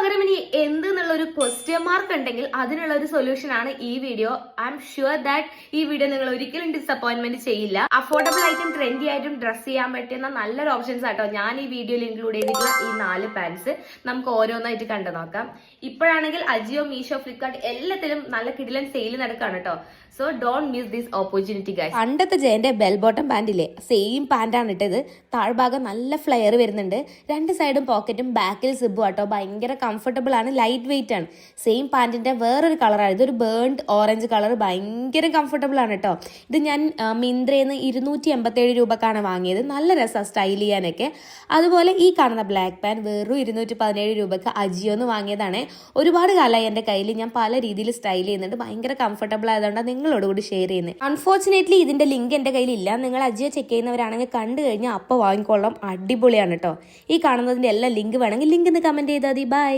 പകരം ഇനി എന്തെന്നുള്ള ഒരു ക്വസ്റ്റ്യൻ മാർക്ക് ഉണ്ടെങ്കിൽ അതിനുള്ള ഒരു സൊല്യൂഷൻ ആണ് ഈ video. I am sure that ഈ വീഡിയോ നിങ്ങൾ ഒരിക്കലും ഡിസപ്പോയിന്റ്മെന്റ് ചെയ്യില്ല. അഫോർഡബിൾ ആയിട്ടും ട്രെൻഡി ആയിട്ടും ഡ്രസ് ചെയ്യാൻ പറ്റുന്ന നല്ലൊരു ഓപ്ഷൻസ് ആട്ടോ ഞാൻ ഈ വീഡിയോയിൽ ഇൻക്ലൂഡ് ചെയ്തിട്ടുള്ള ഈ 4 പാൻസ്. നമുക്ക് ഓരോന്നായിട്ട് കണ്ടു നോക്കാം. ഇപ്പോഴാണെങ്കിൽ അജിയോ, മീഷോ, ഫ്ലിപ്കാർട്ട് എല്ലാത്തിലും നല്ല കിടിലൻ സെയിൽ നടക്കാണ് കേട്ടോ. So don't miss this opportunity guys. പണ്ടത്തെ ജയന്റെ ബെൽ ബോട്ടം പാൻറ്റില്ലേ, സെയിം പാൻറ്റാണ് ഇട്ടത്. താഴ്ഭാഗം നല്ല ഫ്ലെയർ വരുന്നുണ്ട്, 2 സൈഡും പോക്കറ്റും ബാക്കിൽ സിബും ആട്ടോ. ഭയങ്കര കംഫർട്ടബിൾ ആണ്, ലൈറ്റ് വെയിറ്റ് ആണ്. സെയിം പാൻറ്റിന്റെ വേറൊരു കളറാണ്, ഇതൊരു ബേൺഡ് ഓറഞ്ച് കളർ. ഭയങ്കര കംഫർട്ടബിൾ ആണ് കേട്ടോ. ഇത് ഞാൻ മിന്ത്രയിൽ 287 രൂപക്കാണ് വാങ്ങിയത്. നല്ല രസമാണ് സ്റ്റൈൽ ചെയ്യാനൊക്കെ. അതുപോലെ ഈ കാണുന്ന ബ്ലാക്ക് പാൻ വെറും 217 രൂപക്ക് അജിയോന്ന് വാങ്ങിയതാണ്. ഒരുപാട് കാലമായി എൻ്റെ കയ്യിൽ, ഞാൻ പല രീതിയിൽ സ്റ്റൈൽ ചെയ്യുന്നുണ്ട്. ഭയങ്കര കംഫർട്ടബിൾ ആയതുകൊണ്ടാണ് നിങ്ങളോട് കൂടി ഷെയർ ചെയ്യുന്നത്. അൺഫോർച്ചുനേറ്റ്ലി ഇതിന്റെ ലിങ്ക് എൻ്റെ കയ്യിലില്ല. നിങ്ങൾ അജിയോ ചെക്ക് ചെയ്യുന്നവരാണെങ്കിൽ കണ്ടു കഴിഞ്ഞാൽ അപ്പോൾ വാങ്ങിക്കൊള്ളാം. അടിപൊളിയാണ് കേട്ടോ. ഈ കാണുന്നതിന്റെ എല്ലാം ലിങ്ക് വേണമെങ്കിൽ ലിങ്ക് ഒന്ന് കമന്റ് ചെയ്താൽ മതി. ബൈ.